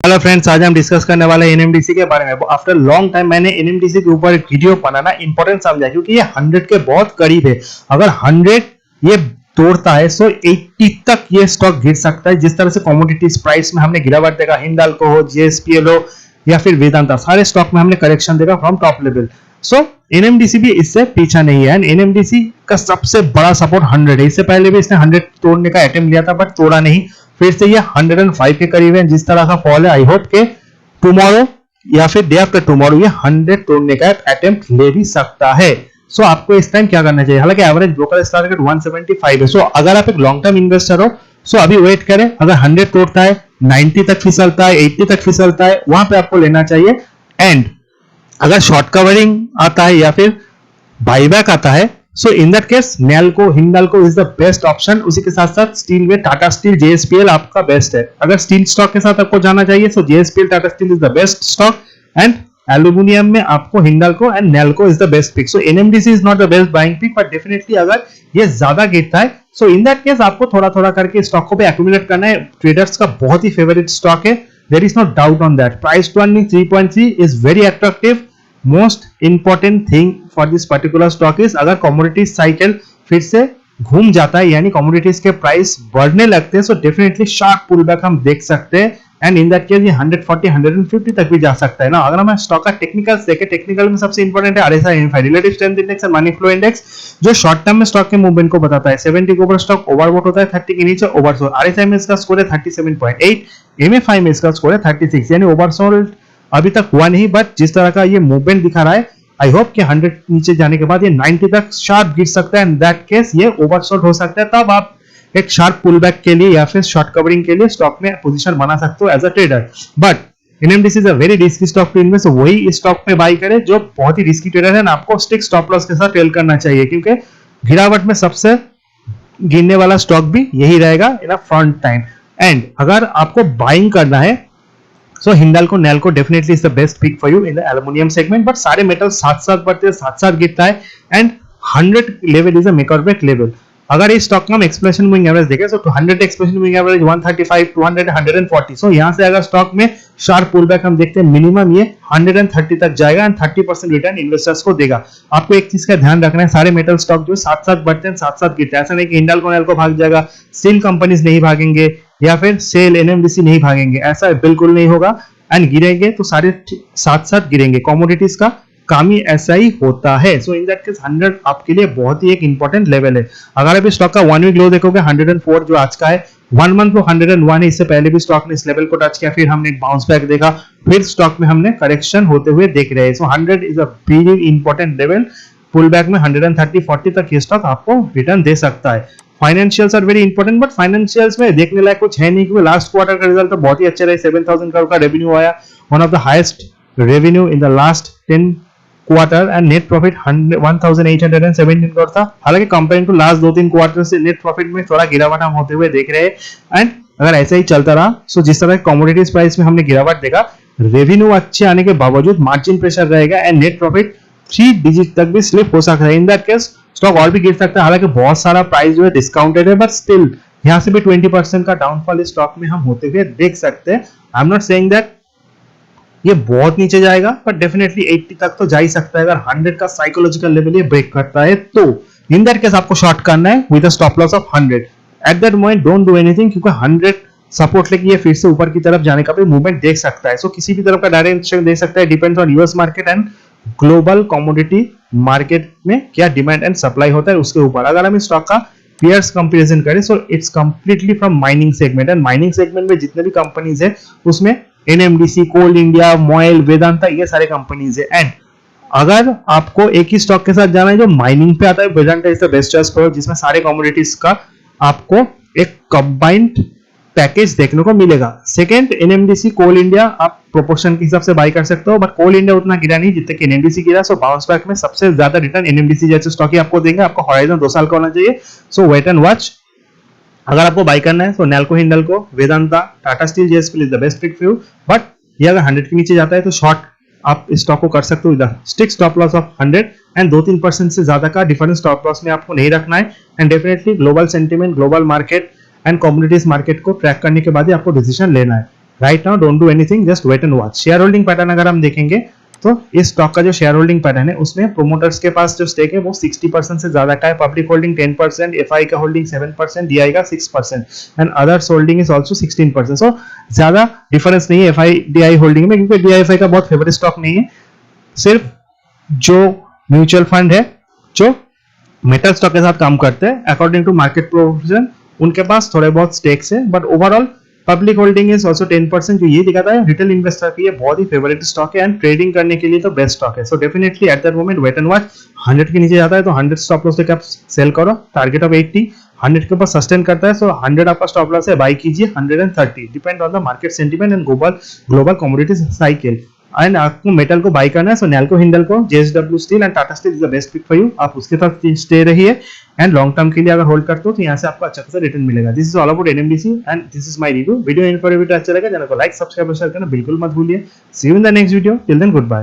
Hello friends, आज हम discuss करने वाले हैं एनएमडीसी के बारे में। आफ्टर लॉन्ग टाइम मैंने एनएमडीसी के ऊपर एक वीडियो बनाना इंपॉर्टेंट समझा, क्योंकि ये 100 के बहुत करीब है। अगर 100 ये तोड़ता है तो 80 तक ये स्टॉक गिर सकता है। जिस तरह से कमोडिटीज प्राइस में हमने गिरावट देखा, हिंडाल्को हो, जेएसपीएल हो या फिर वेदांता, सारे स्टॉक में हमने करेक्शन देखा from top level. So NMDC भी इससे पीछा नहीं है। एंड एनएमडीसी का सबसे बड़ा सपोर्ट 100 है। इससे पहले भी इसने 100 तोड़ने का अटेम्प्ट लिया था बट तोड़ा नहीं। फिर से ये 105 के करीब है। जिस तरह का फॉल है, आई होप के टुमारो या फिर डे आफ्टर टुमारो ये 100 तोड़ने का अटेम्प्ट ले भी सकता है। सो आपको इस टाइम क्या करना चाहिए? हालांकि एवरेज ब्रोकर टारगेट 175 है। सो अगर आप एक लॉन्ग टर्म इन्वेस्टर हो, सो अभी वेट करें। अगर 100 तोड़ता है, 90 तक फिसलता है, 80 तक फिसलता है, वहां पे आपको लेना चाहिए। एंड अगर शॉर्ट कवरिंग आता है या फिर बाईबैक आता है, so in that case Nalco, Hindalco is the best option. उसी के साथ साथ स्टील में टाटा स्टील, जेएसपीएल आपका बेस्ट है। अगर स्टील स्टॉक के साथ आपको जाना चाहिए, so JSPL, Tata steel is the best stock. And aluminium में आपको Hindalco and Nalco is the best pick. So NMDC is not the best buying pick, but definitely अगर ये ज्यादा गिरता है, सो इन दैट केस आपको थोड़ा थोड़ा करके स्टॉक को भी एक्यूमुलेट करना है। ट्रेडर्स का बहुत ही फेवरेट स्टॉक है, there is no doubt on that. Price to earning 3.3 is very attractive. Most important thing for this particular stock is, अगर कमोडिटीज साइकिल फिर से घूम जाता है, यानी कमोडिटीज के प्राइस बढ़ने लगते हैं, सो डेफिनेटली शार्प पुलबैक हम देख सकते हैं। एंड इन दैट केस ये 140 150 तक भी जा सकता है ना। अगर हम स्टॉक का टेक्निकल्स देखें, टेक्निकल में सबसे इंपॉर्टेंट है RSI, relative strength index and money flow index, जो शॉर्ट टर्म में स्टॉक के मूवमेंट को बताता है। 70 के ऊपर स्टॉक ओवरबॉट होता है, 30 के नीचे ओवरसोल्ड। आरएसआई में इसका स्कोर है 37.8, एमएफआई में इसका स्कोर है 36, यानी ओवरसोल्ड अभी तक हुआ नहीं। बट जिस तरह का ये मूवमेंट दिखा रहा है, आई होप कि 100 नीचे जाने के बाद ये 90 तक शार्प गिर सकता है। एंड दैट केस ये ओवरसोल्ड हो सकता है। तब आप एक शार्प पुलबैक के लिए या फिर शॉर्ट कवरिंग के लिए स्टॉक में पोजीशन बना सकते हो as a trader. But NMDC is a very risky stock to invest. वही इस स्टॉक पे बाई करे जो बहुत ही रिस्की ट्रेडर है ना। आपको स्टिक स्टॉप लॉस के साथ ट्रेल करना चाहिए, क्योंकि गिरावट में सबसे गिरने वाला स्टॉक भी यही रहेगा इन अ फ्रंट टाइम। एंड अगर आपको बाइंग करना है, so Hindalco, Nalco definitely is the best pick for you in the aluminum segment. but सारे मेटल साथ साथ बढ़ते हैं, साथ साथ गिरता है। And 100 level is a make और ब्रेक लेवल। अगर इस स्टॉक का हम एक्सप्रेशन मूविंग एवरेज देखें, so 200 एक्सप्रेशन मूविंग एवरेज 135, 200, 140। सो यहां से अगर स्टॉक में शार्प पुलबैक हम देखते हैं, मिनिमम ये 130 तक जाएगा एंड 30% रिटर्न इन्वेस्टर्स को देगा। आपको एक चीज का ध्यान रखना है, सारे मेटल स्टॉक जो साथ साथ बढ़ते हैं, साथ साथ गिरते हैं। ऐसा नहीं कि हिंडाल्को, नैल्को भाग जाएगा, स्टील कंपनीज नहीं भागेंगे या फिर सेल, एनएमडीसी नहीं भागेंगे, ऐसा बिल्कुल नहीं होगा। एंड गिरेंगे तो सारे साथ साथ गिरेंगे। कमोडिटीज का काम ही ऐसा ही होता है। सो इन दैट केस 100 आपके लिए बहुत ही एक इंपॉर्टेंट लेवल है। अगर आप इस स्टॉक का 1 वीक लो देखोगे, 104 जो आज का है, 1 मंथ तो 101 है। इससे पहले भी स्टॉक ने इस लेवल को टच किया, फिर हमने एक बाउंस बैक देखा, फिर स्टॉक में हमने करेक्शन होते हुए देख रहे हैं। So 100 is a very important level. Pull back में 130-40 तक ये स्टॉक आपको रिटर्न दे सकता है। Financials are very important, but financials में देखने लायक कुछ है नहीं, क्योंकि लास्ट क्वार्टर का रिजल्ट तो बहुत ही अच्छे रहे। 7000 करोड़ का रेवेन्यू आया, one of the highest revenue in the last 10 quarter. And net profit 1817 crore था। हालांकि कंपेयर टू लास्ट 2-3 क्वार्टर से नेट प्रॉफिट में थोड़ा गिरावट हम होते हुए देख रहे हैं। एंड अगर ऐसा ही चलता रहा, सो जिस तरह कमोडिटीज प्राइस में हमने गिरावट देखा, रेवेन्यू अच्छे आने के बावजूद मार्जिन प्रेशर रहेगा एंड नेट प्रॉफिट 3 डिजिट तक भी स्लिप हो सकता है। इन दैट केस स्टॉक और भी गिर सकता है। हालांकि बहुत सारा प्राइस जो है डिस्काउंटेड है, बट स्टिल यहां से भी 20% का डाउनफॉल इस स्टॉक में हम होते हुए देख सकते हैं। I am not saying that ये बहुत नीचे जाएगा, बट डेफिनेटली 80 तक तो जा ही सकता है। अगर 100 का साइकोलॉजिकल लेवल ये ब्रेक करता है, तो इन दैट केस आपको शॉर्ट करना है with a stop loss of 100। At that point don't do anything, क्योंकि 100 सपोर्ट लेके ये फिर से ऊपर की तरफ जाने का भी मूवमेंट देख सकता है। सो किसी भी तरफ का डायरेक्शन देख सकता है, depends on US market and global commodity market में क्या डिमांड एंड सप्लाई होता है उसके ऊपर। अगर हम इस स्टॉक का पीयर्स कंपैरिजन करें, so it's completely from mining segment. And mining segment में जितने भी कंपनीज है, उसमें एनएमडीसी, कोल इंडिया, मोइल, वेदांता, ये सारे कंपनीज है। एंड अगर आपको एक ही स्टॉक के साथ जाना है जो माइनिंग पे आता है, Vedanta is the best choice for, जिसमें सारे कमोडिटीज का आपको एक कंबाइंड पैकेज देखने को मिलेगा। सेकंड एनएमडीसी, कोल इंडिया, आप प्रोपोर्शन के हिसाब से बाय कर सकते हो, बट कोल इंडिया उतना गिरा नहीं जितने कि एनएमडीसी गिरा। सो बाउंस बैक में सबसे ज्यादा रिटर्न एनएमडीसी जैसे स्टॉक ही आपको देंगे। आपको हॉराइजन 2 साल का होना चाहिए। So wait and watch. अगर आपको बाय करना है, तो Nalco, Hindalco, Vedanta, Tata steel, JSPL is the best pick for you. But ये अगर 100 के नीचे जाता है, तो शॉर्ट आप इस स्टॉक को कर सकते हो with stick stop loss of 100 and 2-3% से ज्यादा का डिफरेंट स्टॉप लॉस में आपको नहीं रखना है। And definitely global sentiment, global market and commodities market को ट्रैक करने के बाद ही आपको डिसीजन लेना है। Right now don't do anything, just wait and watch. Share holding pattern अगर हम देखेंगे तो इस स्टॉक का जो शेयर होल्डिंग पैटर्न है उसमें प्रोमोटर्स के पास जो स्टेक है वो 60% से ज्यादा का है, पब्लिक होल्डिंग 10%, एफआई का होल्डिंग 7%, डीआई का 6% and others holding is also 16%। सो ज्यादा डिफरेंस नहीं है एफआई डीआई होल्डिंग में, क्योंकि डीआई एफआई का बहुत फेवरेट स्टॉक नहीं है। सिर्फ जो म्यूचुअल फंड है जो मेटल स्टॉक के साथ काम करते हैं अकॉर्डिंग टू मार्केट प्रोविजन, उनके पास थोड़े बहुत स्टेक्स है, but overall public holding is also 10%, जो ये दिखाता है रिटेल इन्वेस्टर के लिए बहुत ही फेवरेट स्टॉक है एंड ट्रेडिंग करने के लिए तो बेस्ट स्टॉक है। So definitely at that moment wait and watch. 100 के नीचे जाता है तो 100 स्टॉप लॉस लेकर आप सेल करो, टारगेट ऑफ 80, 100 के ऊपर सस्टेन करता है सो 100 आपका स्टॉप लॉस है, बाई कीजिए 130, depend on the market sentiment and global commodity cycle. And आपको मेटल को बाई करना है, so Nalco Hindalco, JSW steel and Tata steel is the best pick for you. आप उसके साथ स्टे रहिए एंड लॉन्ग टर्म के लिए अगर होल्ड करते हो तो यहाँ से आपको अच्छा खासा रिटर्न मिलेगा। This is all about NMDC and this is my review. Video informative अच्छा लगा, चैनल को लाइक सब्सक्राइब शेयर करना बिल्कुल मत भूलिए। See you in the next video, till then good bye.